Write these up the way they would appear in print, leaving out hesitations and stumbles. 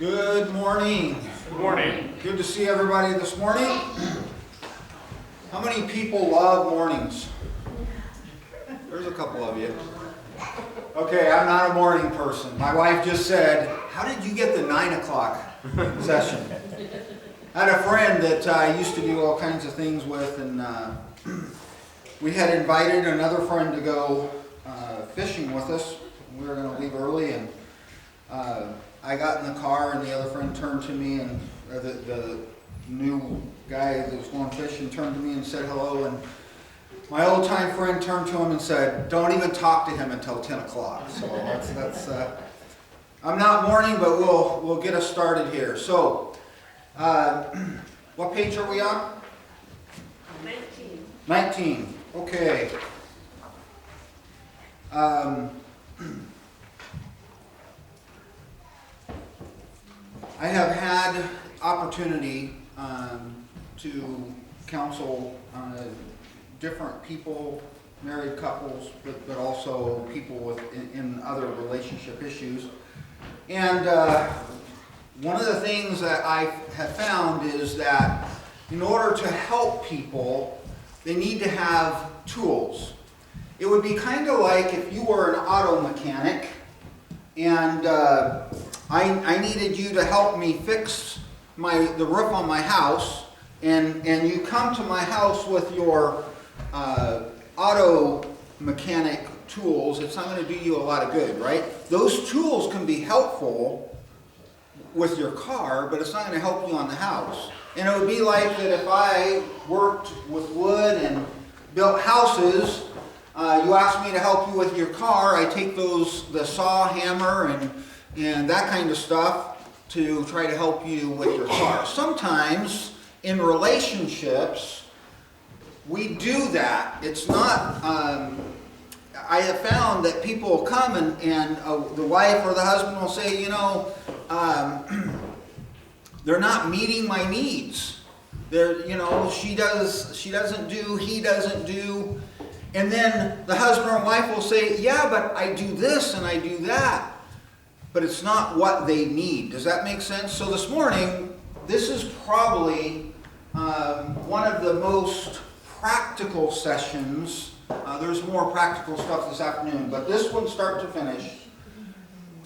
Good morning. Good morning. Good to see everybody this morning. How many people love mornings? There's a couple of you. Okay, I'm not a morning person. My wife just said, how did you get the 9 o'clock session? I had a friend that I used to do all kinds of things with, and we had invited another friend to go fishing with us. We were going to leave early, and I got in the car, and the other friend turned to me, and the new guy that was going fishing turned to me and said hello, and my old-time friend turned to him and said, don't even talk to him until 10 o'clock. So that's I'm not morning, but we'll get us started here. So, what page are we on? 19. 19. Okay. I have had opportunity to counsel different people, married couples, but also people in other relationship issues. And one of the things that I have found is that in order to help people, they need to have tools. It would be kind of like if you were an auto mechanic and I needed you to help me fix the roof on my house, and you come to my house with your auto mechanic tools. It's not going to do you a lot of good, right? Those tools can be helpful with your car, but it's not going to help you on the house. And it would be like that if I worked with wood and built houses, you asked me to help you with your car, I take the saw, hammer, and that kind of stuff to try to help you with your car. Sometimes in relationships, we do that. It's not, I have found that people come and the wife or the husband will say, they're not meeting my needs. She doesn't do, he doesn't do. And then the husband or wife will say, yeah, but I do this and I do that. But it's not what they need. Does that make sense? So this morning, this is probably one of the most practical sessions. There's more practical stuff this afternoon, but this one, start to finish,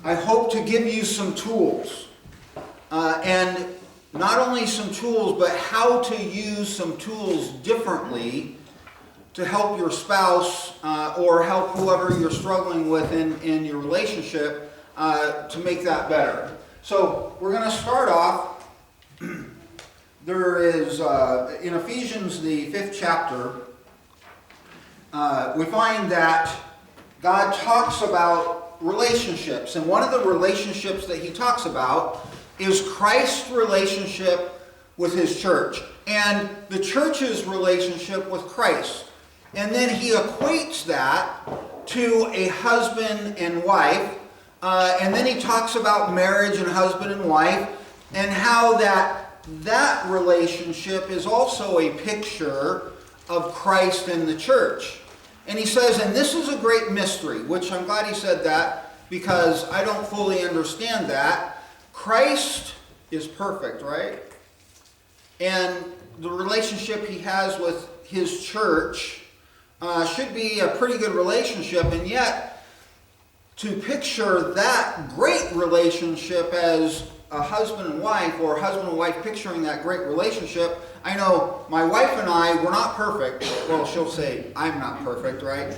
I hope to give you some tools. And not only some tools, but how to use some tools differently to help your spouse or help whoever you're struggling with in your relationship to make that better. So we're going to start off. There is, in Ephesians, the 5th chapter, we find that God talks about relationships. And one of the relationships that he talks about is Christ's relationship with his church and the church's relationship with Christ. And then he equates that to a husband and wife. And then he talks about marriage and husband and wife and how that relationship is also a picture of Christ and the church. And he says, and this is a great mystery, which I'm glad he said that because I don't fully understand that. Christ is perfect, right? And the relationship he has with his church should be a pretty good relationship, and yet to picture that great relationship as a husband and wife, or husband and wife picturing that great relationship, I know my wife and I, we're not perfect. Well, she'll say, I'm not perfect, right?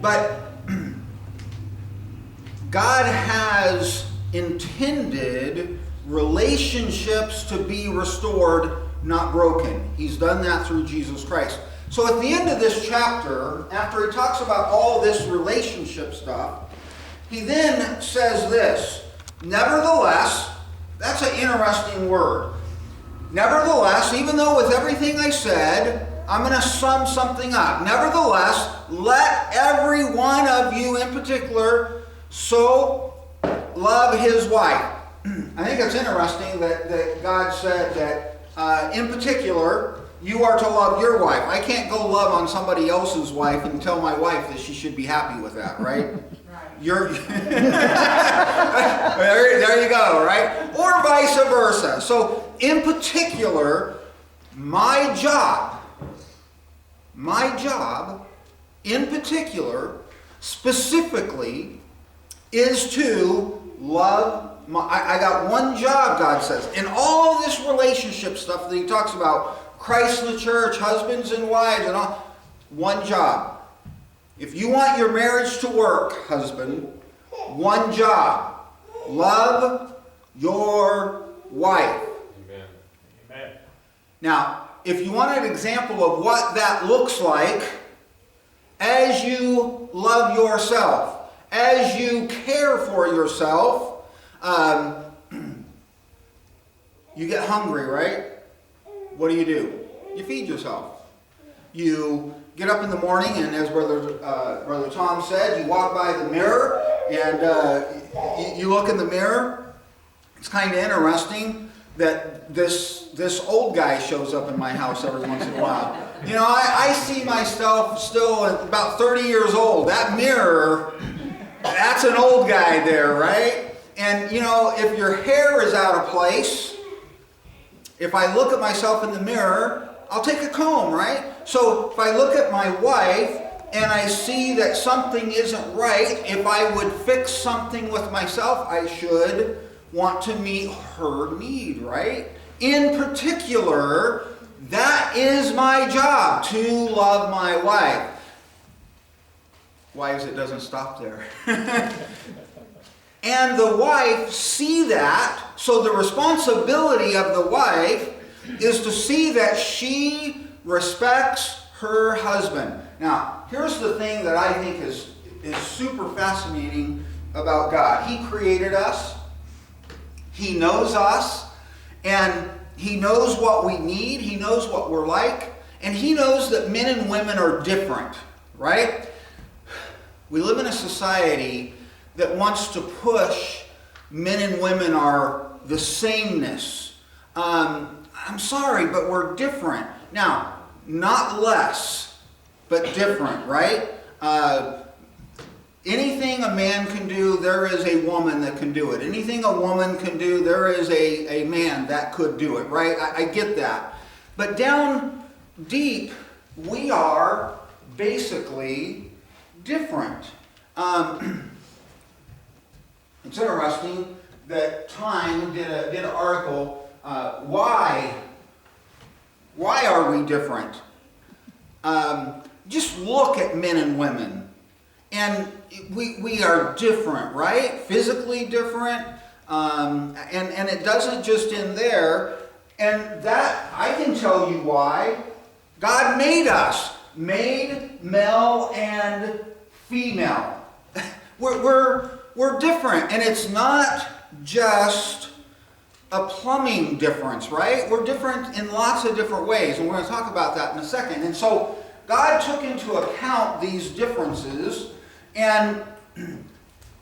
But God has intended relationships to be restored, not broken. He's done that through Jesus Christ. So at the end of this chapter, after he talks about all this relationship stuff, he then says this, nevertheless, that's an interesting word. Nevertheless, even though with everything I said, I'm going to sum something up. Nevertheless, let every one of you in particular so love his wife. I think it's interesting that God said that in particular, you are to love your wife. I can't go love on somebody else's wife and tell my wife that she should be happy with that, right? Right. you're there you go, right? Or vice versa. So in particular, my job in particular, specifically, is to love I got one job, God says. In all this relationship stuff that he talks about, Christ and the church, husbands and wives, and all, one job. If you want your marriage to work, husband, one job. Love your wife. Amen. Amen. Now, if you want an example of what that looks like, as you love yourself, as you care for yourself, you get hungry, right? What do? You feed yourself. You get up in the morning, and as Brother Tom said, you walk by the mirror, and you look in the mirror. It's kind of interesting that this old guy shows up in my house every once in a while. You know, I see myself still at about 30 years old. That mirror, that's an old guy there, right? And, you know, if your hair is out of place, if I look at myself in the mirror, I'll take a comb, right? So if I look at my wife and I see that something isn't right, if I would fix something with myself, I should want to meet her need, right? In particular, that is my job, to love my wife. Wives, it doesn't stop there. And the wife see that, so the responsibility of the wife is to see that she respects her husband. Now, here's the thing that I think is super fascinating about God. He created us. He knows us. And He knows what we need. He knows what we're like. And He knows that men and women are different, right? We live in a society that wants to push men and women are the sameness. I'm sorry, but we're different. Now, not less, but different, right? Anything a man can do, there is a woman that can do it. Anything a woman can do, there is a man that could do it, right? I get that. But down deep, we are basically different. It's interesting that Time did an article, why are we different? Just look at men and women. And we are different, right? Physically different. And it doesn't just end there. And that, I can tell you why. God made us. Made male and female. We're different. And it's not just a plumbing difference, right? We're different in lots of different ways. And we're going to talk about that in a second. And so God took into account these differences. And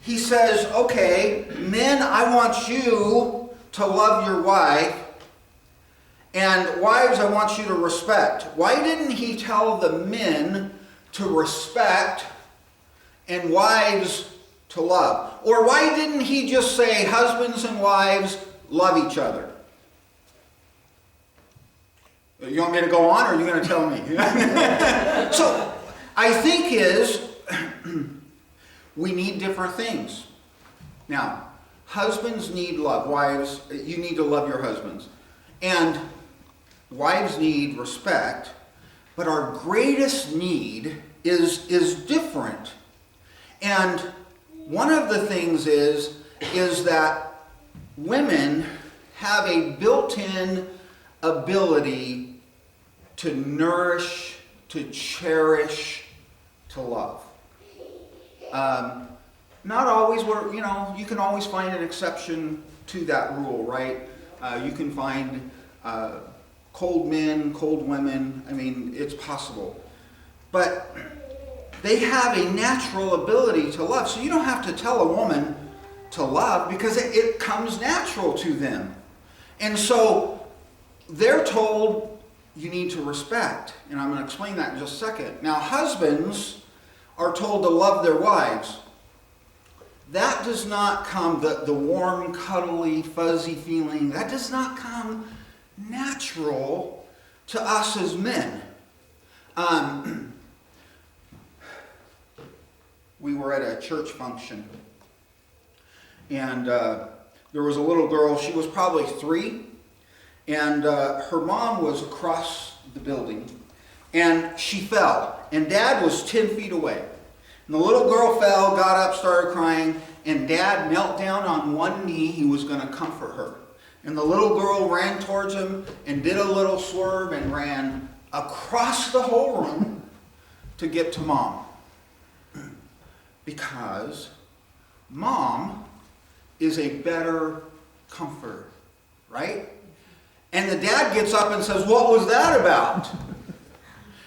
He says, okay, men, I want you to love your wife. And wives, I want you to respect. Why didn't He tell the men to respect and wives to love? Or why didn't He just say husbands and wives love each other? You want me to go on, or are you going to tell me? So, I think we need different things. Now, husbands need love. Wives, you need to love your husbands. And wives need respect. But our greatest need is different. And one of the things is that women have a built-in ability to nourish, to cherish, to love. Not always, you can always find an exception to that rule, right? You can find cold men, cold women. I mean, it's possible. But they have a natural ability to love. So you don't have to tell a woman to love because it comes natural to them. And so they're told you need to respect. And I'm going to explain that in just a second. Now, husbands are told to love their wives. that does not come, the warm, cuddly, fuzzy feeling, that does not come natural to us as men. We were at a church function, and there was a little girl. She was probably 3, and her mom was across the building, and she fell, and Dad was 10 feet away. And the little girl fell, got up, started crying, and Dad knelt down on one knee. He was going to comfort her. And the little girl ran towards him and did a little swerve and ran across the whole room to get to Mom. Because Mom is a better comforter, right? And the dad gets up and says, "What was that about?"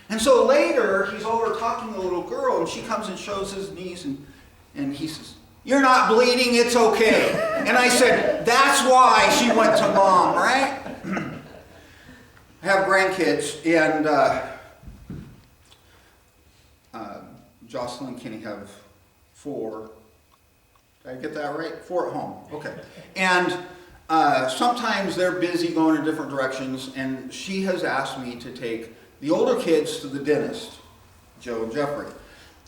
And so later, he's over talking to the little girl, and she comes and shows his knees, and he says, "You're not bleeding, it's okay." And I said, that's why she went to Mom, right? I have grandkids, and Jocelyn and Kenny have 4. Did I get that right? 4 at home. Okay. And sometimes they're busy going in different directions, and she has asked me to take the older kids to the dentist, Joe and Jeffrey.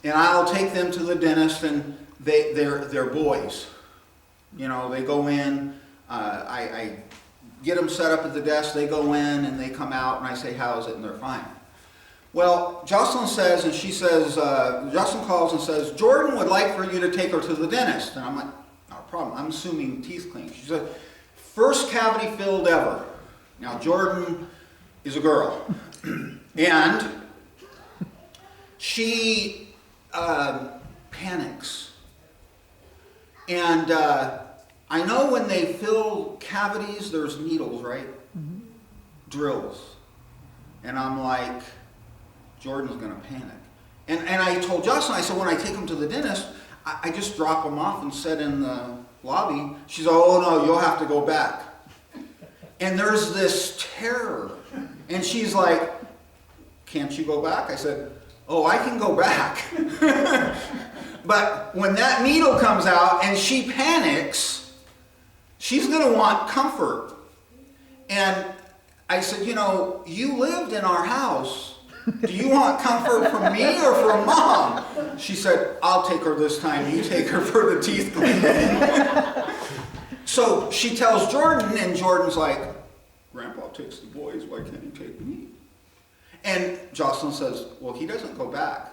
And I'll take them to the dentist, and they're boys. You know, they go in, I get them set up at the desk, they go in, and they come out, and I say, "How is it?" And they're fine. Well, Jocelyn says, and she says, Jocelyn calls and says, "Jordan would like for you to take her to the dentist." And I'm like, "Not a problem." I'm assuming teeth cleaning. She said, "First cavity filled ever." Now, Jordan is a girl. And she panics. And I know when they fill cavities, there's needles, right? Mm-hmm. Drills. And I'm like, Jordan's going to panic. And I told Jocelyn, I said, when I take him to the dentist, I just drop him off and sit in the lobby. She's like, "Oh no, you'll have to go back." And there's this terror. And she's like, "Can't you go back?" I said, "Oh, I can go back." But when that needle comes out and she panics, she's going to want comfort. And I said, "You know, you lived in our house. Do you want comfort from me or from Mom?" She said, "I'll take her this time. You take her for the teeth cleaning." So she tells Jordan, and Jordan's like, "Grandpa takes the boys. Why can't he take me?" And Jocelyn says, "Well, he doesn't go back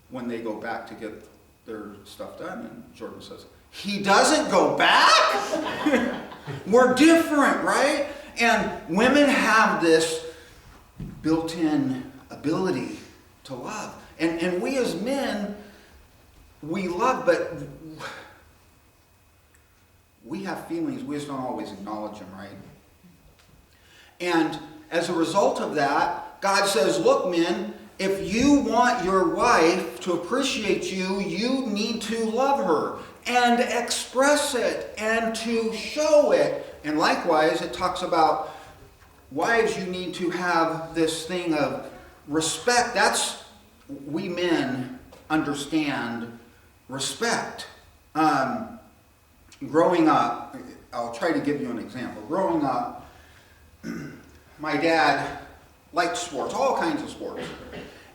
when they go back to get their stuff done." And Jordan says, "He doesn't go back?" We're different, right? And women have this built-in ability to love. And we as men, we love, but we have feelings. We just don't always acknowledge them, right? And as a result of that, God says, "Look, men, if you want your wife to appreciate you, you need to love her and express it and to show it." And likewise, it talks about wives, you need to have this thing of respect. That's, we men understand respect. Growing up, I'll try to give you an example. Growing up, my dad liked sports, all kinds of sports.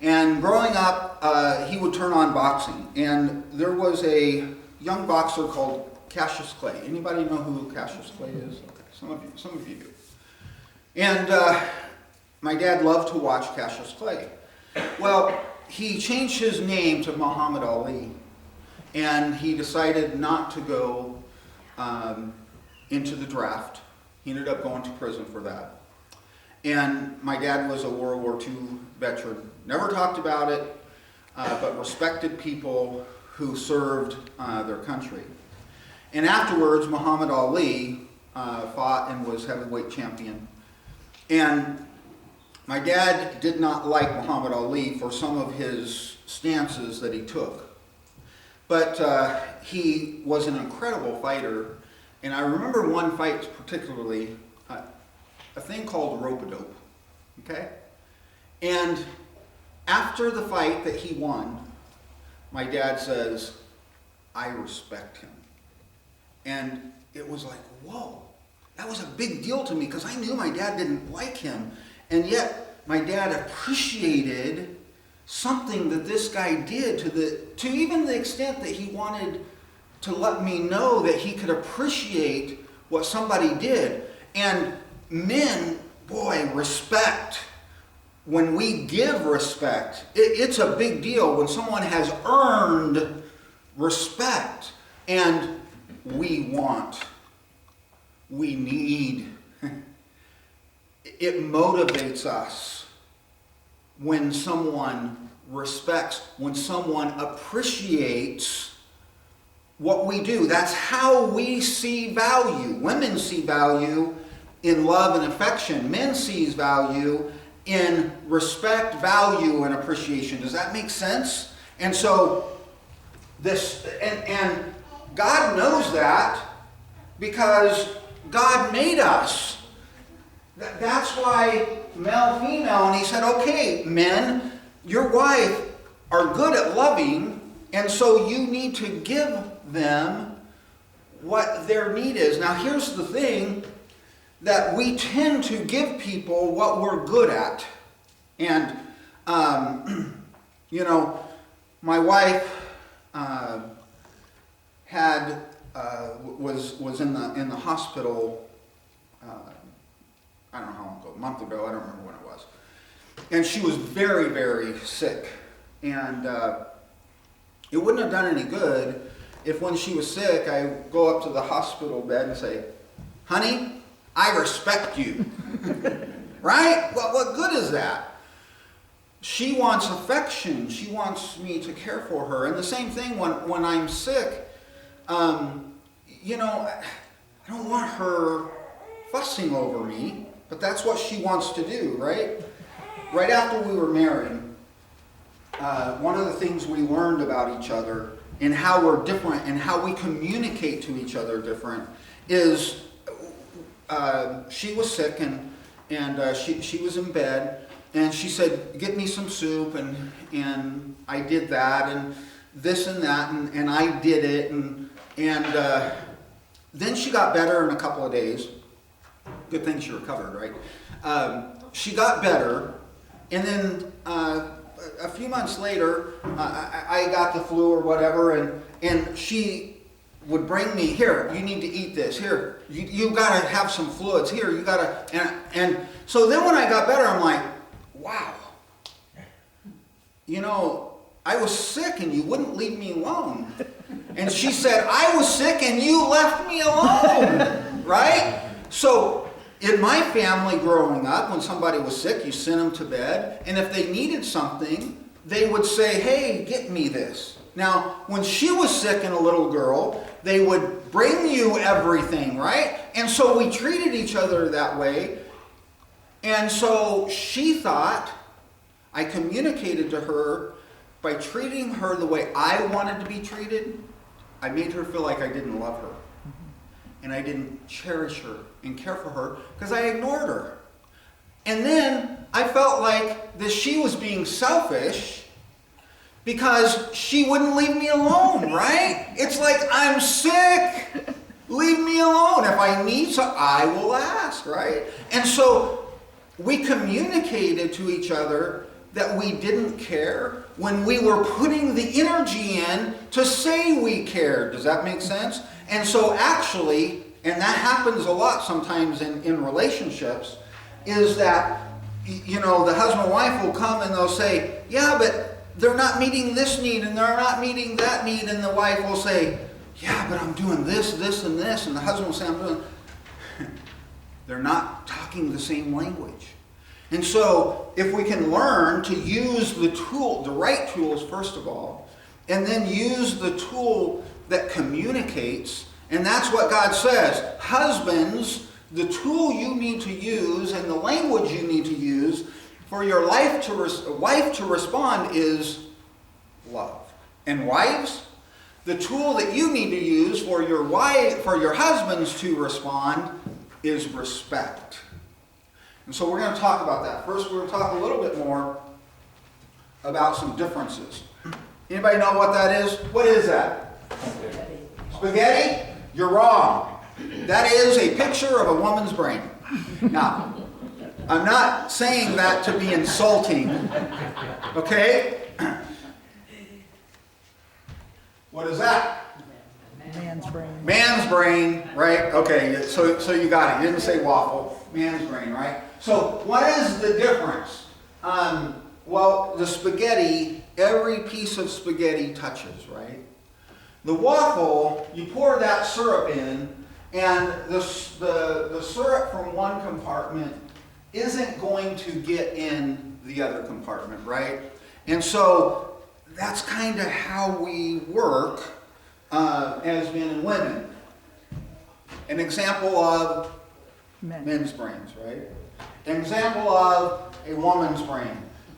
And growing up, he would turn on boxing. And there was a young boxer called Cassius Clay. Anybody know who Cassius Clay is? Okay, some of you do. And my dad loved to watch Cassius Clay. Well, he changed his name to Muhammad Ali. And he decided not to go into the draft. He ended up going to prison for that. And my dad was a World War II veteran. Never talked about it, but respected people who served their country. And afterwards, Muhammad Ali fought and was heavyweight champion. And my dad did not like Muhammad Ali for some of his stances that he took. But he was an incredible fighter. And I remember one fight particularly, a thing called rope-a-dope, okay? And after the fight that he won, my dad says, I respect him. And it was like, whoa, that was a big deal to me because I knew my dad didn't like him. And yet my dad appreciated something that this guy did to even the extent that he wanted to let me know that he could appreciate what somebody did. And men, boy, respect. When we give respect, it's a big deal when someone has earned respect. And we need. It motivates us when someone respects, when someone appreciates what we do. That's how we see value. Women see value in love and affection. Men sees value in respect, value, and appreciation. Does that make sense? And so and God knows that because God made us. That's why male, female, and he said, okay, men, your wife are good at loving, and so you need to give them what their need is. Now here's the thing, that we tend to give people what we're good at. And, my wife was in the hospital, I don't know how long ago, a month ago, I don't remember when it was. And she was very, very sick. And it wouldn't have done any good if when she was sick, I go up to the hospital bed and say, honey, I respect you. Right? Well, what good is that? She wants affection. She wants me to care for her. And the same thing when I'm sick, I don't want her fussing over me, but that's what she wants to do, right? Right after we were married, one of the things we learned about each other and how we're different and how we communicate to each other different is she was sick and she was in bed, and she said, get me some soup, and I did that, and this and that, and I did it, and then she got better in a couple of days. Good thing she recovered, right? She got better, and then a few months later, I got the flu or whatever, and she would bring me, here, you need to eat this, here, you got to have some fluids, here, you got to, and so then when I got better, I'm like, wow, I was sick and you wouldn't leave me alone. And she said, I was sick and you left me alone, right? So in my family growing up, when somebody was sick, you sent them to bed, and if they needed something, they would say, hey, get me this. Now, when she was sick and a little girl, they would bring you everything, right? And so we treated each other that way. And so she thought I communicated to her by treating her the way I wanted to be treated. I made her feel like I didn't love her. And I didn't cherish her and care for her because I ignored her. And then I felt like that she was being selfish because she wouldn't leave me alone, right? It's like, I'm sick. Leave me alone. If I need something, I will ask, right? And so we communicated to each other that we didn't care when we were putting the energy in to say we cared. Does that make sense? And so actually, and that happens a lot sometimes in relationships, is that, the husband and wife will come and they'll say, yeah, but they're not meeting this need and they're not meeting that need. And the wife will say, yeah, but I'm doing this, this, and this. And the husband will say, I'm doing... They're not talking the same language. And so if we can learn to use the right tools first of all, and then use the tool that communicates, and that's what God says. Husbands, the tool you need to use and the language you need to use for your wife to respond is love. And wives, the tool that you need to use for your husbands to respond is respect. And so we're going to talk about that. First, we're going to talk a little bit more about some differences. Anybody know what that is? What is that? spaghetti, you're wrong. That is a picture of a woman's brain. Now, I'm not saying that to be insulting, okay? What is that? Man's brain. Man's brain, right? Okay, so you got it. You didn't say waffle. Man's brain, right? So what is the difference? Well, the spaghetti, every piece of spaghetti touches, right? The waffle, you pour that syrup in, and the syrup from one compartment isn't going to get in the other compartment, right? And so that's kind of how we work as men and women. An example of men's brains, right? An example of a woman's brain.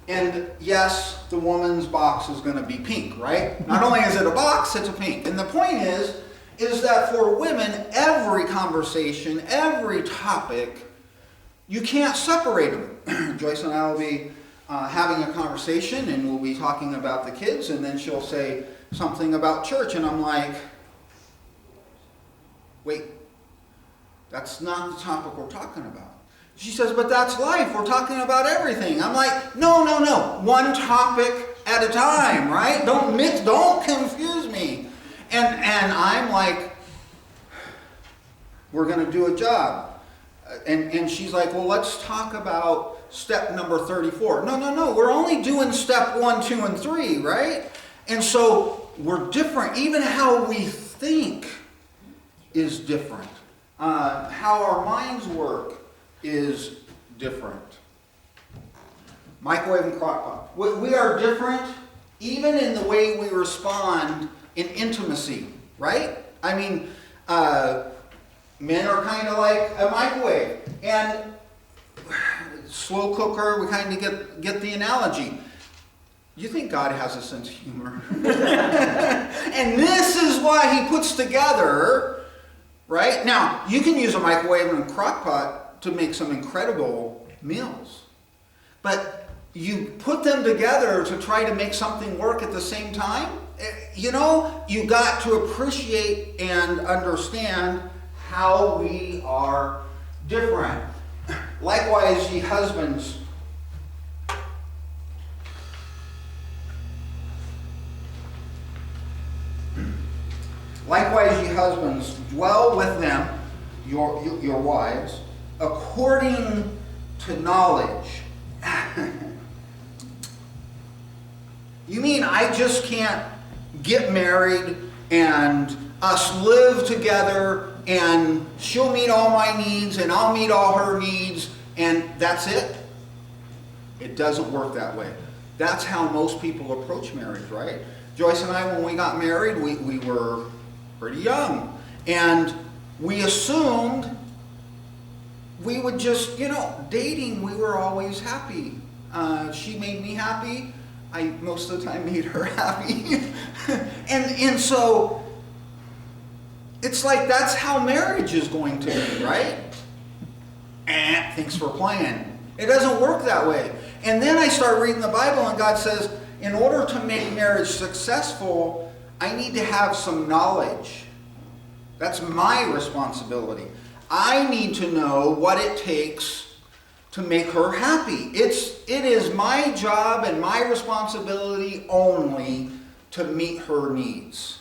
And yes, the woman's box is going to be pink, right? Not only is it a box, it's a pink. And the point is that for women, every conversation, every topic, you can't separate them. Joyce and I will be having a conversation, and we'll be talking about the kids, and then she'll say something about church, and I'm like, wait, that's not the topic we're talking about. She says, but that's life. We're talking about everything. I'm like, no. One topic at a time, right? Don't confuse me. And I'm like, we're going to do a job. And she's like, well, let's talk about step number 34. No. We're only doing step 1, 2, and 3, right? And so we're different. Even how we think is different. How our minds work is different. Microwave and crock pot. We are different even in the way we respond in intimacy, right? I mean, men are kind of like a microwave. And slow cooker, we kind of get the analogy. You think God has a sense of humor? And this is why he puts together, right? Now, you can use a microwave and a crock pot to make some incredible meals. But you put them together to try to make something work at the same time, you got to appreciate and understand how we are different. Likewise, ye husbands, dwell with them, your wives, according to knowledge. You mean I just can't get married and us live together and she'll meet all my needs and I'll meet all her needs and that's it? It doesn't work that way. That's how most people approach marriage, right? Joyce and I, when we got married, we were pretty young. And we assumed we would just, dating, we were always happy. She made me happy. I most of the time made her happy. and so it's like that's how marriage is going to be, right? Thanks for playing. It doesn't work that way. And then I start reading the Bible and God says, in order to make marriage successful, I need to have some knowledge. That's my responsibility. I need to know what it takes to make her happy. It is my job and my responsibility only to meet her needs.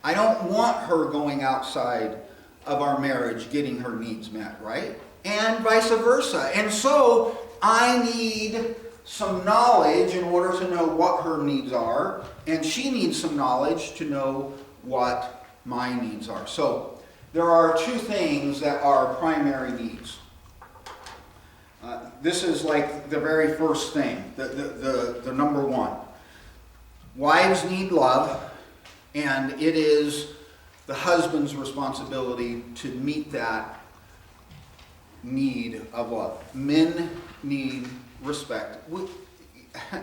I don't want her going outside of our marriage getting her needs met, right? And vice versa. And so I need some knowledge in order to know what her needs are, and she needs some knowledge to know what my needs are. So there are two things that are primary needs. This is like the very first thing, the number one. Wives need love, and it is the husband's responsibility to meet that need of love. Men need respect. I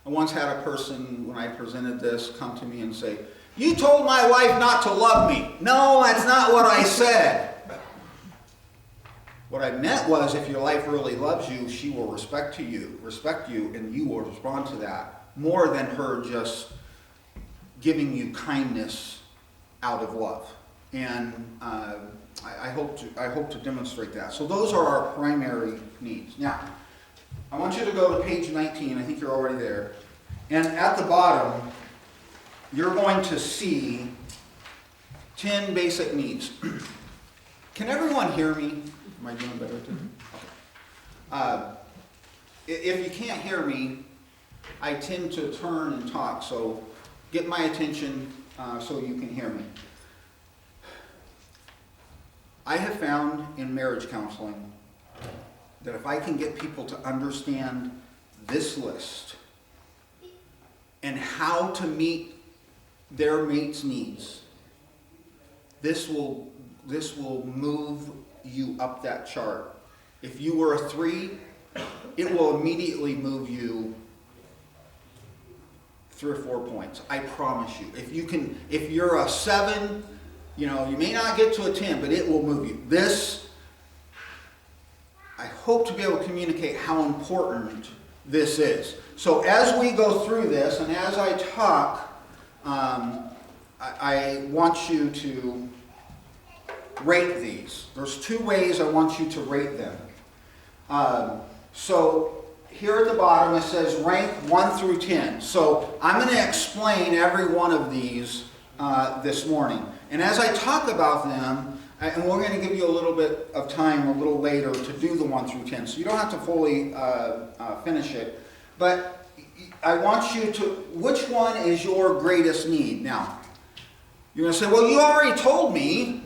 once had a person, when I presented this, come to me and say, "You told my wife not to love me." No, that's not what I said. What I meant was, if your wife really loves you, she will respect you, and you will respond to that more than her just giving you kindness out of love. And I hope to demonstrate that. So those are our primary needs. Now, I want you to go to page 19. I think you're already there. And at the bottom, you're going to see 10 basic needs. Can everyone hear me? Am I doing better too? Okay. If you can't hear me, I tend to turn and talk, so get my attention so you can hear me. I have found in marriage counseling that if I can get people to understand this list and how to meet their mate's needs, this will move you up that chart. If you were a 3, it will immediately move you 3 or 4 points. I promise you. If you're a 7, you may not get to a 10, but it will move you. This, I hope to be able to communicate how important this is. So as we go through this, and as I talk, I want you to rate these. There's 2 ways I want you to rate them. So here at the bottom it says rank 1 through 10. So I'm going to explain every one of these this morning. And as I talk about them, and we're going to give you a little bit of time a little later to do the 1 through 10, so you don't have to fully finish it. But I want you to, which one is your greatest need? Now, you're going to say, well, you already told me,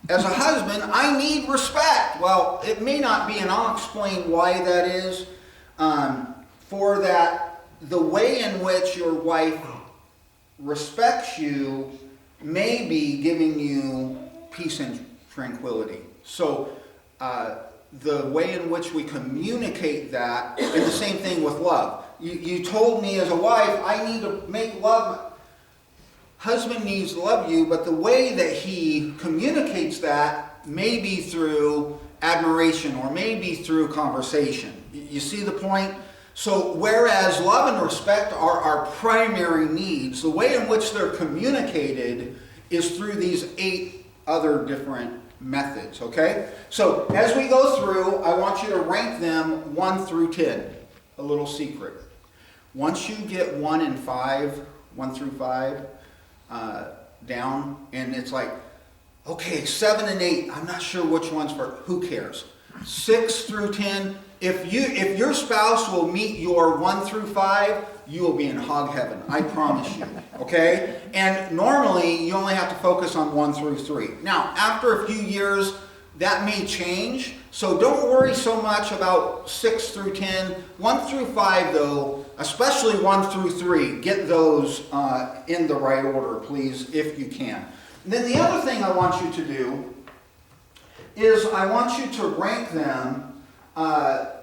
as a husband, I need respect. Well, it may not be, and I'll explain why that is. For that, the way in which your wife respects you may be giving you peace and tranquility. So, the way in which we communicate that, and the same thing with love. You told me as a wife, I need to make love. Husband needs to love you, but the way that he communicates that may be through admiration or maybe through conversation. You see the point? So whereas love and respect are our primary needs, the way in which they're communicated is through these 8 other different methods, okay? So as we go through, I want you to rank them 1 through 10. A little secret. Once you get 1 and 5, 1 through 5, down, and it's like, okay, 7 and 8, I'm not sure which one's for, who cares? 6 through 10, if your spouse will meet your 1 through 5, you will be in hog heaven, I promise you, okay? And normally, you only have to focus on 1 through 3. Now, after a few years, that may change, so don't worry so much about 6 through 10. 1 through 5, though, especially 1 through 3, get those in the right order, please, if you can. And then the other thing I want you to do is I want you to rank them.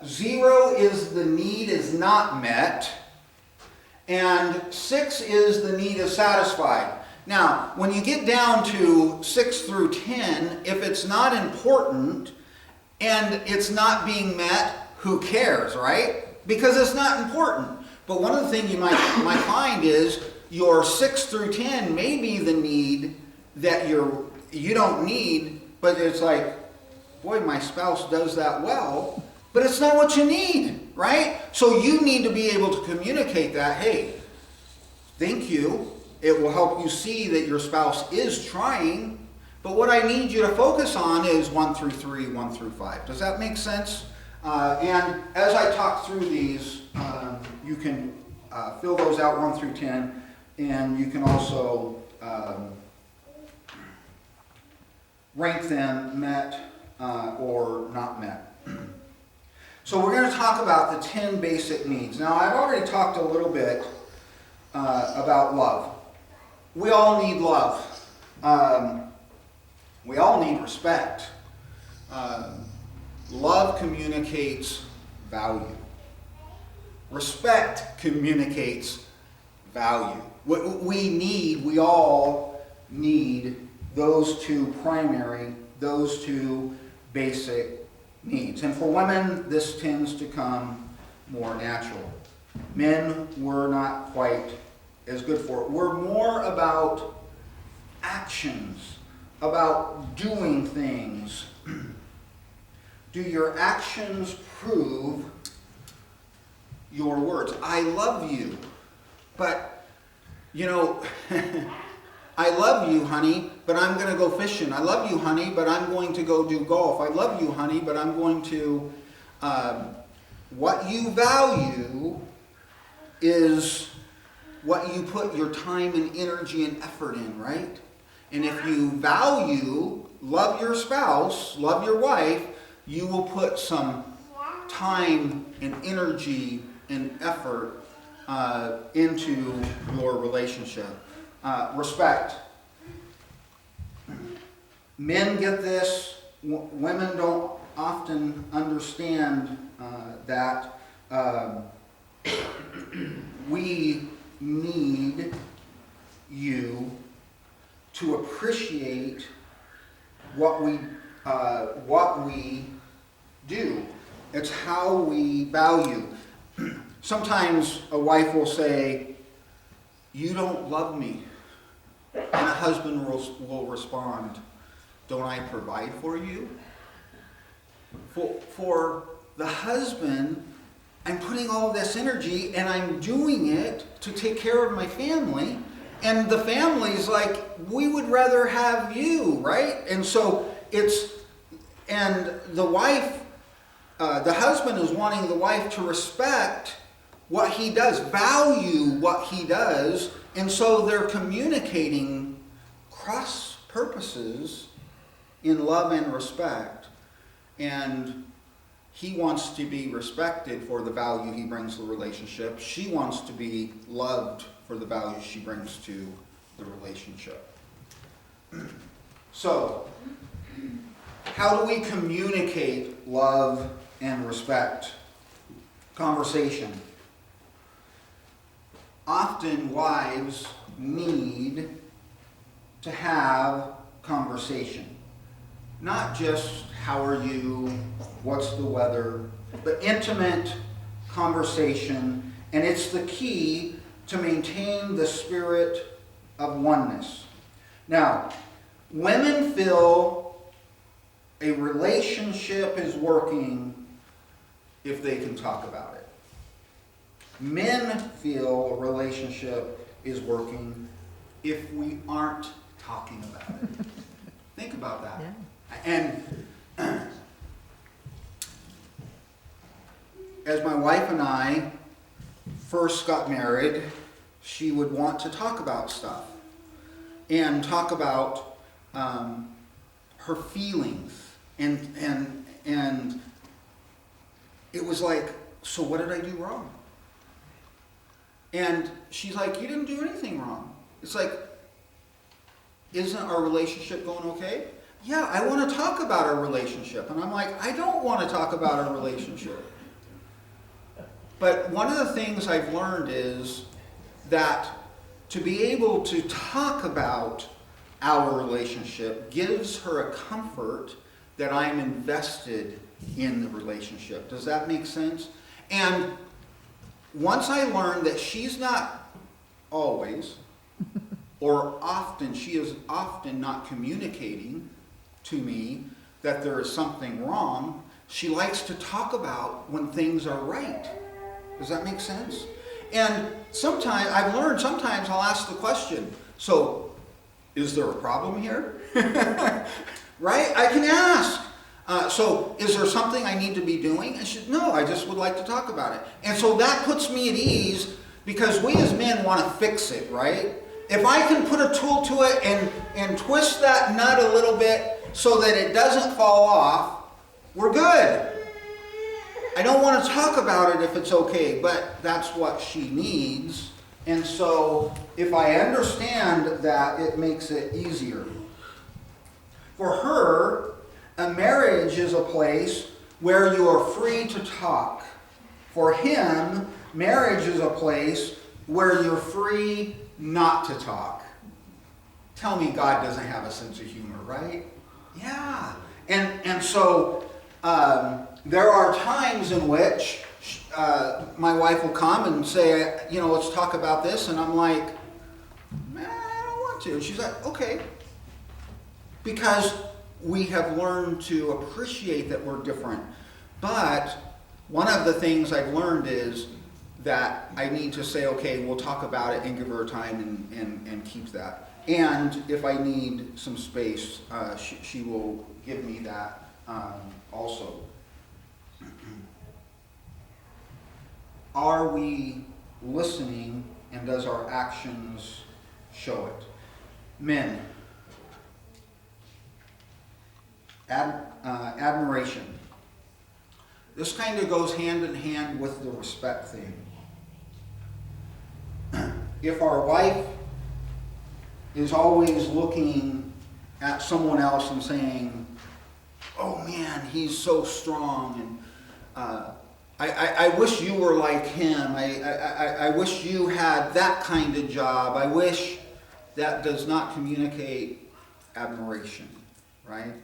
0 is the need is not met, and 6 is the need is satisfied. Now, when you get down to 6 through 10, if it's not important and it's not being met, who cares, right? Because it's not important. But one of the things you might find is your 6 through 10 may be the need that you don't need, but it's like, boy, my spouse does that well, but it's not what you need, right? So you need to be able to communicate that, hey, thank you. It will help you see that your spouse is trying, but what I need you to focus on is 1 through 3, 1 through 5. Does that make sense? And as I talk through these, you can fill those out 1 through 10, and you can also rank them met or not met. So we're going to talk about the 10 basic needs. Now, I've already talked a little bit about love. We all need love. We all need respect. Love communicates value. Respect communicates value. We all need those 2 primary, those 2 basic needs. And for women, this tends to come more natural. Men, we're not quite as good for it. We're more about actions, about doing things, do your actions prove your words? I love you, but, you know, I love you, honey, but I'm going to go fishing. I love you, honey, but I'm going to go do golf. I love you, honey, but I'm going to... what you value is what you put your time and energy and effort in, right? And if you value, love your spouse, love your wife, you will put some time and energy and effort into your relationship. Respect. Men get this. Women don't often understand that we need you to appreciate what we do. It's how we value. Sometimes a wife will say, "You don't love me," and a husband will respond, "Don't I provide for you?" For the husband, I'm putting all this energy and I'm doing it to take care of my family. And the family's like, we would rather have you, right? And so and the wife, the husband is wanting the wife to respect what he does, value what he does. And so they're communicating cross purposes in love and respect. And he wants to be respected for the value he brings to the relationship. She wants to be loved for the value she brings to the relationship. So, how do we communicate love and respect? Conversation. Often wives need to have conversation. Not just, how are you, what's the weather, but intimate conversation. And it's the key to maintain the spirit of oneness. Now, women feel a relationship is working if they can talk about it. Men feel a relationship is working if we aren't talking about it. Think about that. Yeah. And as my wife and I first got married, she would want to talk about stuff and talk about her feelings, and it was like, so what did I do wrong? And she's like, you didn't do anything wrong. It's like, isn't our relationship going okay? Yeah, I want to talk about our relationship. And I'm like, I don't want to talk about our relationship. But one of the things I've learned is that to be able to talk about our relationship gives her a comfort that I'm invested in the relationship. Does that make sense? And once I learned that she's not always, or often, she is often not communicating to me that there is something wrong, she likes to talk about when things are right. Does that make sense? And sometimes, I've learned, sometimes I'll ask the question, so, is there a problem here? Right? I can ask. So, is there something I need to be doing? And she said, no, I just would like to talk about it. And so that puts me at ease, because we as men want to fix it, right? If I can put a tool to it and twist that nut a little bit so that it doesn't fall off, we're good. I don't want to talk about it if it's okay, but that's what she needs. And so if I understand that, it makes it easier. For her, a marriage is a place where you are free to talk. For him, marriage is a place where you're free not to talk. Tell me God doesn't have a sense of humor, right? Yeah. And so there are times in which my wife will come and say, let's talk about this. And I'm like, I don't want to. And she's like, okay. because we have learned to appreciate that we're different. But one of the things I've learned is that I need to say, okay, we'll talk about it and give her time and keep that. And if I need some space, she will give me that also. Are we listening, and does our actions show it? Men, admiration. This kind of goes hand in hand with the respect thing. If our wife is always looking at someone else and saying, oh man, he's so strong, and I wish you were like him, I wish you had that kind of job, I wish, that does not communicate admiration, right?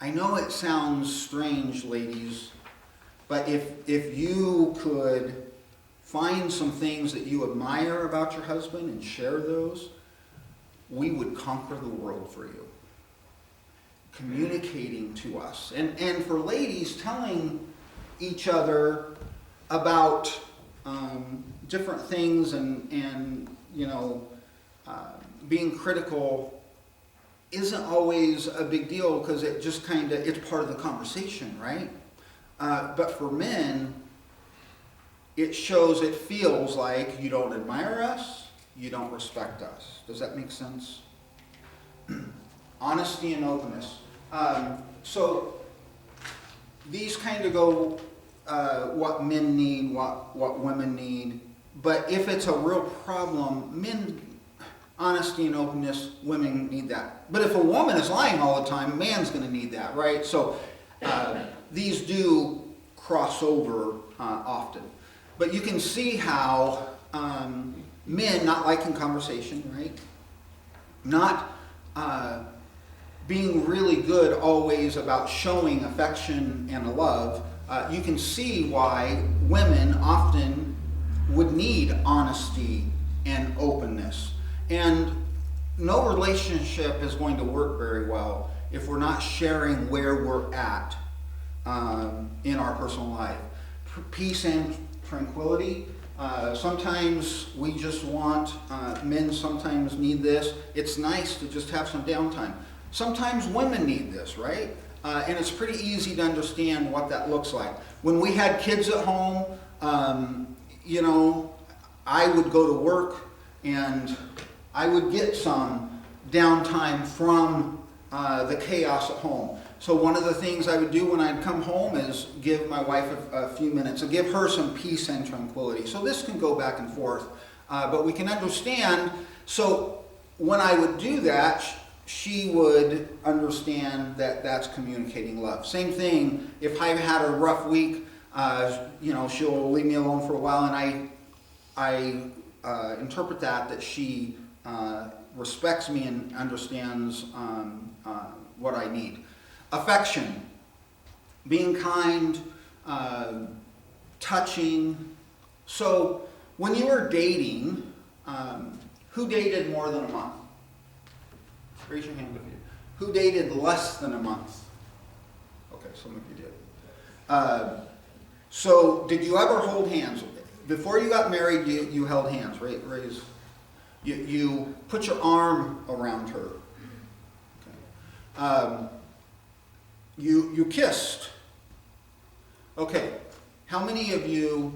I know it sounds strange, ladies, but if you could find some things that you admire about your husband and share those, we would conquer the world for you. Communicating to us. And for ladies, telling each other about different things and being critical isn't always a big deal because it just kind of, it's part of the conversation, right? But for men, it shows, it feels like you don't admire us, you don't respect us. Does that make sense? Honesty and openness. So these kind of go what men need, what women need. But if it's a real problem, men, honesty and openness, women need that. But if a woman is lying all the time, a man's going to need that, right? So these do cross over often. But you can see how men not liking conversation, right? Not being really good always about showing affection and love. You can see why women often would need honesty and openness. And no relationship is going to work very well if we're not sharing where we're at in our personal life. Peace and tranquility. Sometimes we just want, men sometimes need this. It's nice to just have some downtime. Sometimes women need this, right? And it's pretty easy to understand what that looks like. When we had kids at home, I would go to work and I would get some downtime from the chaos at home. So one of the things I would do when I'd come home is give my wife a few minutes and give her some peace and tranquility. So this can go back and forth, but we can understand. So when I would do that, she would understand that that's communicating love. Same thing, if I've had a rough week, she'll leave me alone for a while, and I interpret that she respects me and understands what I need. Affection, being kind, touching. So when you were dating, who dated more than a month? Raise your hand if you. Who dated less than a month? Okay, some of you did. So did you ever hold hands? Before you got married, you held hands, right? Raise. You put your arm around her. Okay. You kissed. Okay. How many of you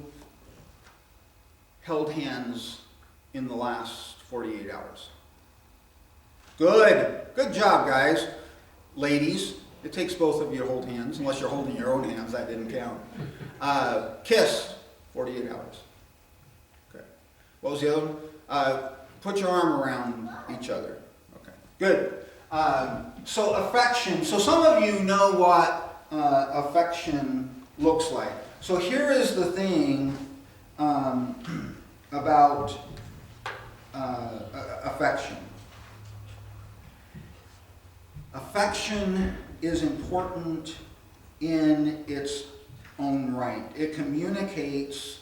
held hands in the last 48 hours? Good. Good job, guys. Ladies, it takes both of you to hold hands, unless you're holding your own hands. That didn't count. Kiss, 48 hours. Okay. What was the other one? Put your arm around each other. Okay. Good. So affection. So some of you know what affection looks like. So here is the thing about affection. Affection is important in its own right. It communicates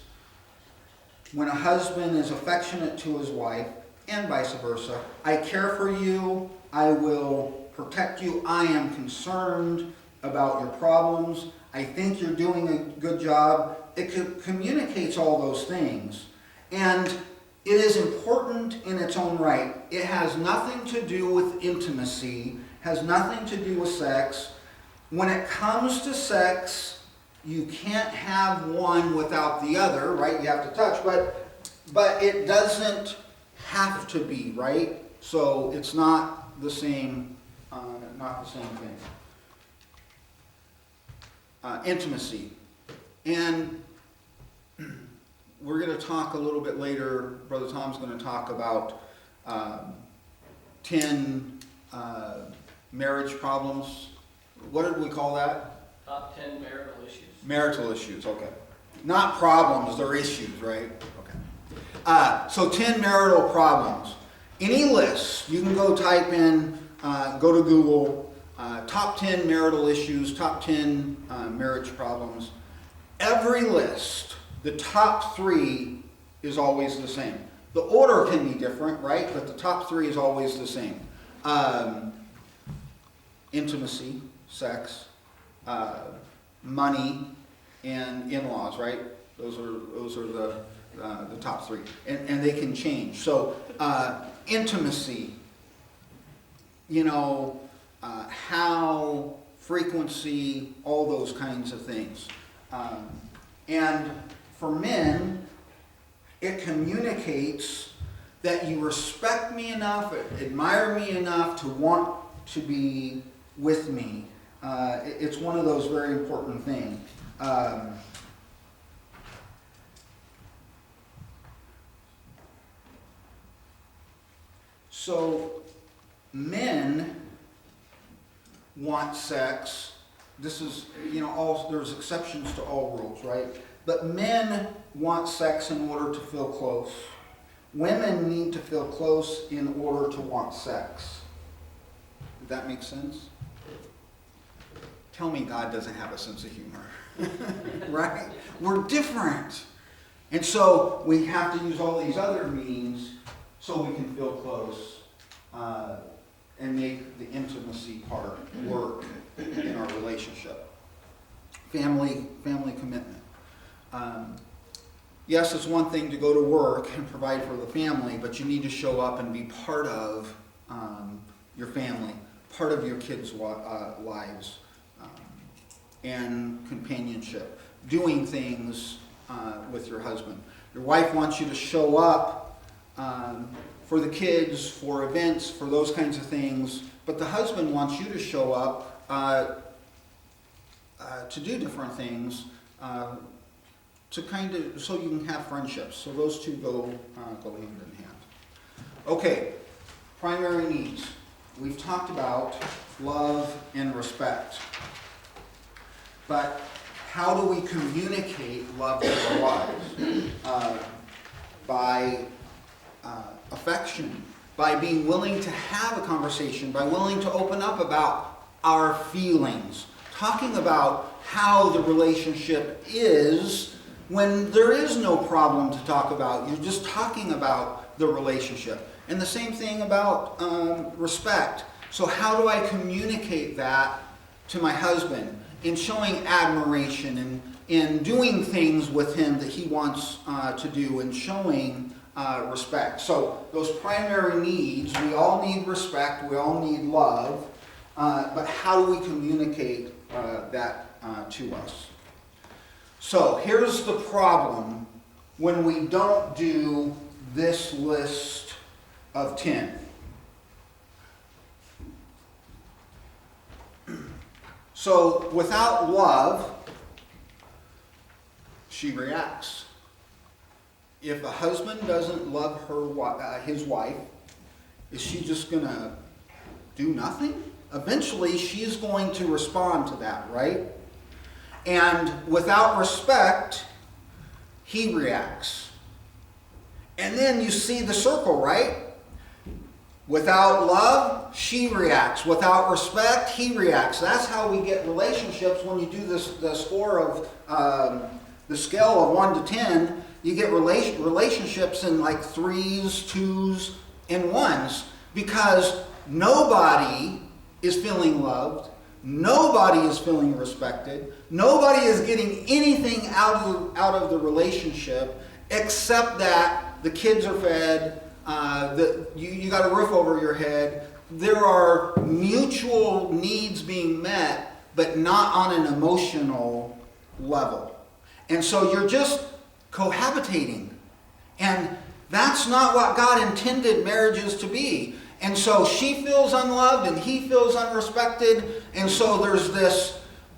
when a husband is affectionate to his wife, and vice versa. I care for you, I will protect you. I am concerned about your problems. I think you're doing a good job. It communicates all those things. And it is important in its own right. It has nothing to do with intimacy, has nothing to do with sex. When it comes to sex, you can't have one without the other, right? You have to touch, but it doesn't have to be, right? So it's not the same, thing. Intimacy. And we're going to talk a little bit later, Brother Tom's going to talk about 10 marriage problems. What did we call that? Top 10 marital issues. Marital issues, okay. Not problems, they're issues, right? Okay. So 10 marital problems. Any list, you can go type in, go to Google, top 10 marital issues, top 10 marriage problems. Every list, the top 3 is always the same. The order can be different, right? But the top 3 is always the same. Intimacy, sex, money, and in-laws, right? Those are the top 3, and they can change. So intimacy, how, frequency, all those kinds of things. And for men, it communicates that you respect me enough, admire me enough to want to be with me. It's one of those very important things. So men want sex. This is, there's exceptions to all rules, right? But men want sex in order to feel close. Women need to feel close in order to want sex. Did that make sense? Tell me God doesn't have a sense of humor. Right? We're different. And so we have to use all these other means so we can feel close and make the intimacy part work in our relationship. Family commitment. Yes, it's one thing to go to work and provide for the family, but you need to show up and be part of your family, part of your kids' lives, and companionship, doing things with your husband. Your wife wants you to show up for the kids, for events, for those kinds of things, but the husband wants you to show up to do different things, so you can have friendships. So those two go hand in hand. Okay, primary needs. We've talked about love and respect. But how do we communicate love to our wives? By affection, by being willing to have a conversation, by willing to open up about our feelings, talking about how the relationship is when there is no problem to talk about. You're just talking about the relationship. And the same thing about respect. So how do I communicate that to my husband in showing admiration and in doing things with him that he wants to do and showing respect? So those primary needs, we all need respect, we all need love, but how do we communicate that to us? So here's the problem when we don't do this list of 10. So without love, she reacts. If a husband doesn't love his wife, is she just going to do nothing? Eventually, she's going to respond to that, right? And without respect, he reacts. And then you see the circle, right? Without love, she reacts. Without respect, he reacts. That's how we get relationships. When you do the score of the scale of 1 to 10, you get relationships in like 3s, 2s, and 1s. because nobody is feeling loved, nobody is feeling respected, nobody is getting anything out of the relationship except that the kids are fed, you got a roof over your head, there are mutual needs being met, but not on an emotional level. And so you're just cohabitating. And that's not what God intended marriages to be. And so she feels unloved and he feels unrespected. And so there's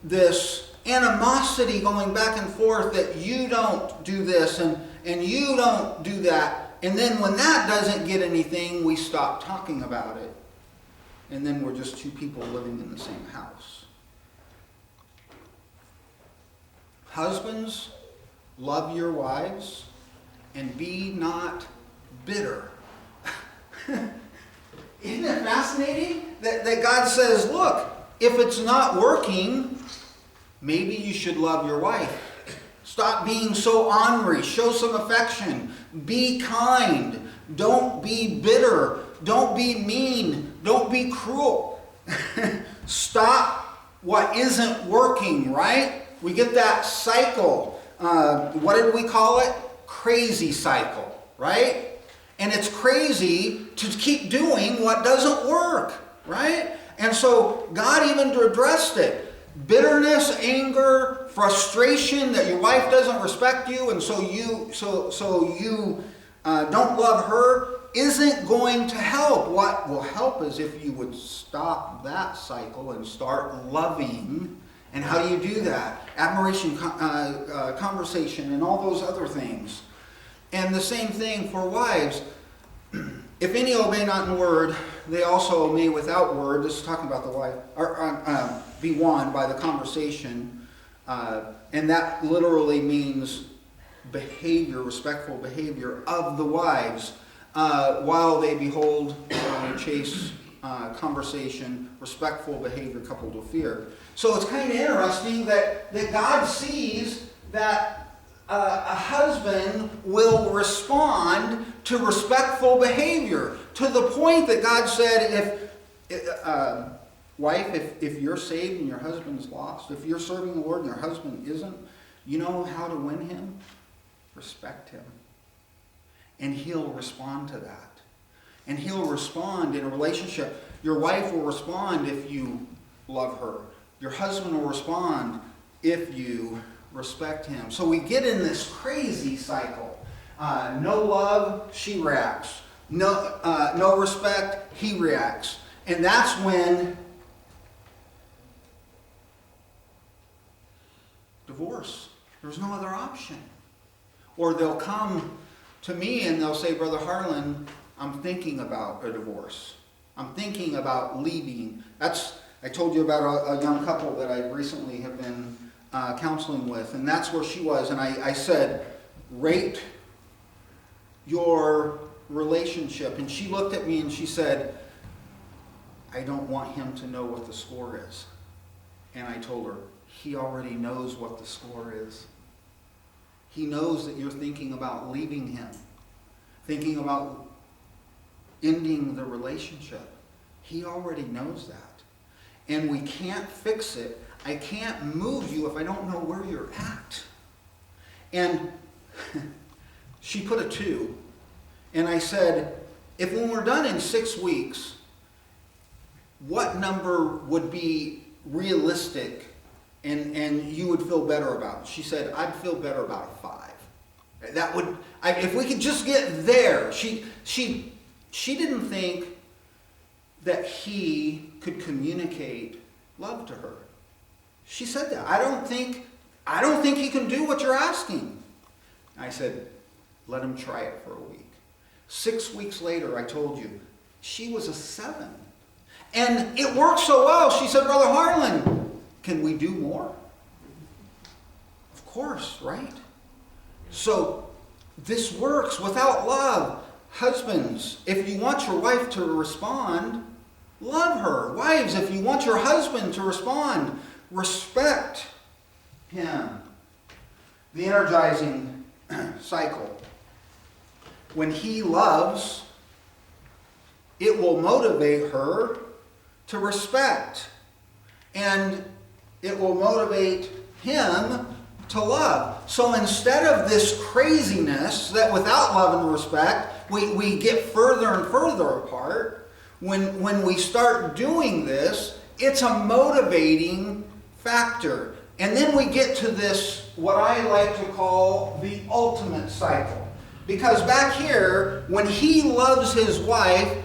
this animosity going back and forth that you don't do this and you don't do that. And then when that doesn't get anything, we stop talking about it. And then we're just two people living in the same house. Husbands, love your wives and be not bitter. Isn't it fascinating that God says, look, if it's not working, maybe you should love your wife. Stop being so ornery. Show some affection. Be kind. Don't be bitter. Don't be mean. Don't be cruel. Stop what isn't working, right? We get that cycle. What did we call it? Crazy cycle, right? And it's crazy to keep doing what doesn't work, right? And so God even addressed it. Bitterness, anger, frustration that your wife doesn't respect you and so you don't love her isn't going to help. What will help is if you would stop that cycle and start loving. And how do you do that? Admiration, conversation, and all those other things. And the same thing for wives. If any obey not in word, they also may without word. This is talking about the wife. Or, be won by the conversation. And that literally means behavior, respectful behavior of the wives. While they behold, chase, conversation, respectful behavior coupled with fear. So it's kind of interesting that God sees that a husband will respond to respectful behavior to the point that God said, wife, if you're saved and your husband's lost, if you're serving the Lord and your husband isn't, you know how to win him? Respect him. And he'll respond to that. And he'll respond in a relationship. Your wife will respond if you love her. Your husband will respond if you respect him. So we get in this crazy cycle. No love, she reacts. No respect, he reacts. And that's when divorce. There's no other option. Or they'll come to me and they'll say, Brother Harlan, I'm thinking about a divorce. I'm thinking about leaving. I told you about a young couple that I recently have been counseling with, and that's where she was. And I said, rate your relationship. And she looked at me and she said, I don't want him to know what the score is. And I told her, he already knows what the score is. He knows that you're thinking about leaving him, thinking about ending the relationship. He already knows that. And we can't fix it. I can't move you if I don't know where you're at. And she put a 2. And I said, if when we're done in 6 weeks, what number would be realistic and you would feel better about? She said, I'd feel better about a 5. That would, if we could just get there. She didn't think that he could communicate love to her. She said that. I don't think he can do what you're asking. I said, let him try it for a week. 6 weeks later, I told you, she was a 7. And it worked so well. She said, Brother Harlan, can we do more? Of course, right? So this works without love. Husbands, if you want your wife to respond, love her. Wives, if you want your husband to respond, respect him. The energizing cycle. When he loves, it will motivate her to respect. And it will motivate him to love. So instead of this craziness that without love and respect, we get further and further apart, when we start doing this, it's a motivating factor. And then we get to this, what I like to call the ultimate cycle. Because back here, when he loves his wife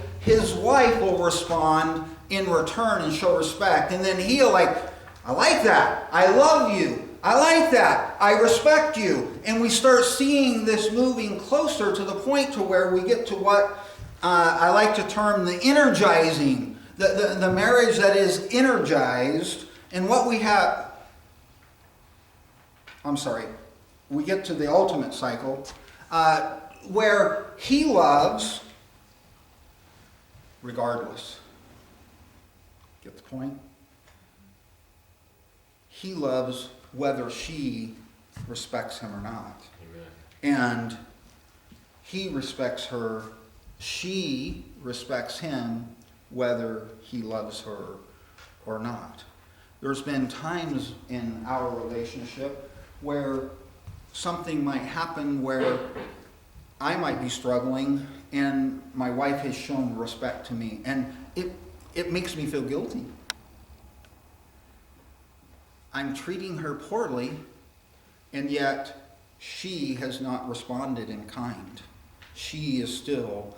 will respond in return and show respect. And then he'll like, I like that. I love you. I like that. I respect you. And we start seeing this moving closer to the point to where we get to what I like to term the energizing. The marriage that is energized. And what we have... we get to the ultimate cycle where he loves regardless. Get the point? He loves whether she respects him or not. Amen. And he respects her, she respects him whether he loves her or not. There's been times in our relationship where something might happen where I might be struggling and my wife has shown respect to me, and it makes me feel guilty. I'm treating her poorly, and yet she has not responded in kind. She is still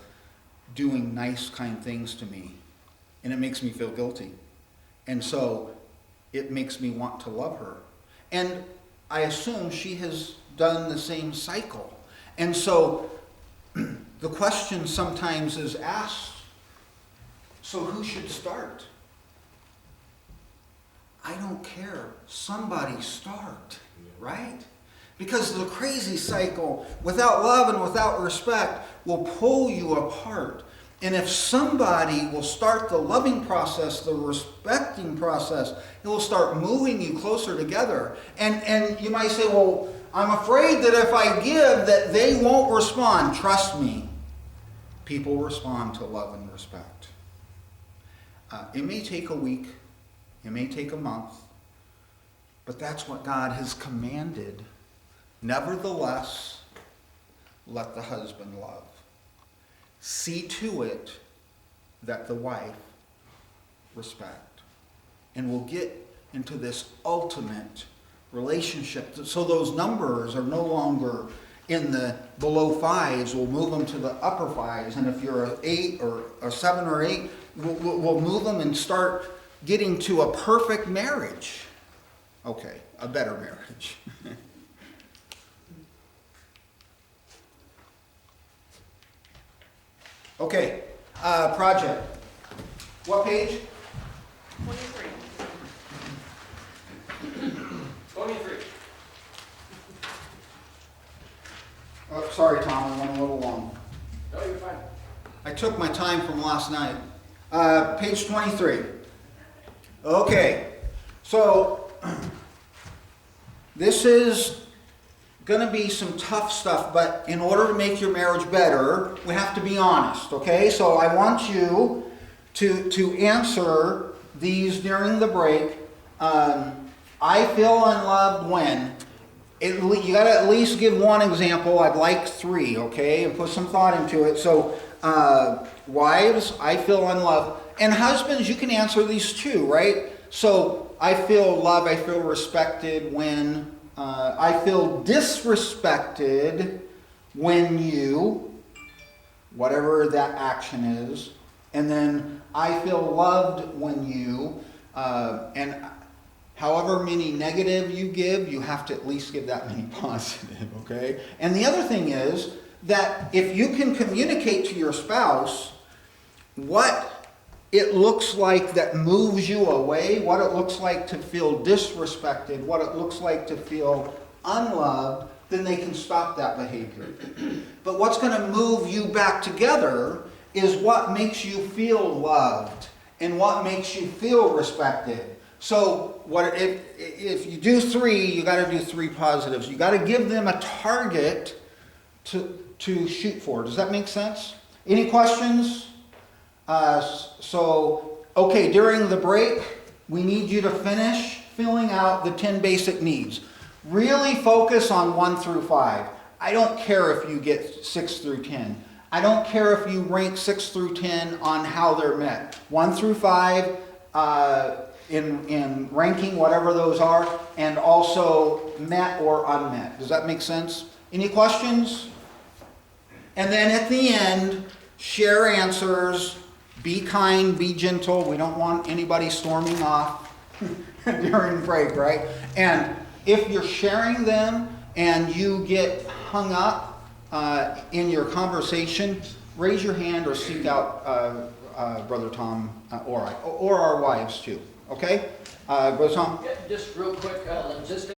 doing nice, kind things to me, and it makes me feel guilty. And so it makes me want to love her. And I assume she has done the same cycle. And so the question sometimes is asked, so who should start? I don't care. Somebody start, right? Because the crazy cycle, without love and without respect, will pull you apart. And if somebody will start the loving process, the respecting process, it will start moving you closer together. And you might say, well, I'm afraid that if I give, that they won't respond. Trust me, people respond to love and respect. It may take a week. It may take a month. But that's what God has commanded. Nevertheless, let the husband love. See to it that the wife respect. And we'll get into this ultimate relationship. So those numbers are no longer in the below fives. We'll move them to the upper fives. And if you're an 8 or a 7 or 8, we'll move them and start getting to a perfect marriage. Okay, a better marriage. Okay, project. What page? 23. 23. Oh, sorry, Tom, I went a little long. No, you're fine. I took my time from last night. Page 23. Okay, so this is going to be some tough stuff, but in order to make your marriage better, we have to be honest, okay? So I want you to answer these during the break. I feel unloved when? You got to at least give one example. I'd like 3, okay? And put some thought into it. So wives, I feel unloved. And husbands, you can answer these too, right? So I feel loved, I feel respected when... I feel disrespected when you, whatever that action is, and then I feel loved when you, and however many negative you give, you have to at least give that many positive, okay? And the other thing is that if you can communicate to your spouse what it looks like that moves you away, what it looks like to feel disrespected, what it looks like to feel unloved, then they can stop that behavior. But what's going to move you back together is what makes you feel loved and what makes you feel respected. So if you do 3, you got to do 3 positives. You got to give them a target to shoot for. Does that make sense? Any questions? Okay, during the break, we need you to finish filling out the 10 basic needs. Really focus on 1 through 5. I don't care if you get 6 through 10. I don't care if you rank 6 through 10 on how they're met. 1 through 5 in ranking, whatever those are, and also met or unmet. Does that make sense? Any questions? And then at the end, share answers. Be kind, be gentle. We don't want anybody storming off during break, right? And if you're sharing them and you get hung up in your conversation, raise your hand or seek out Brother Tom or our wives too. Okay? Brother Tom? Yeah, just real quick, logistics.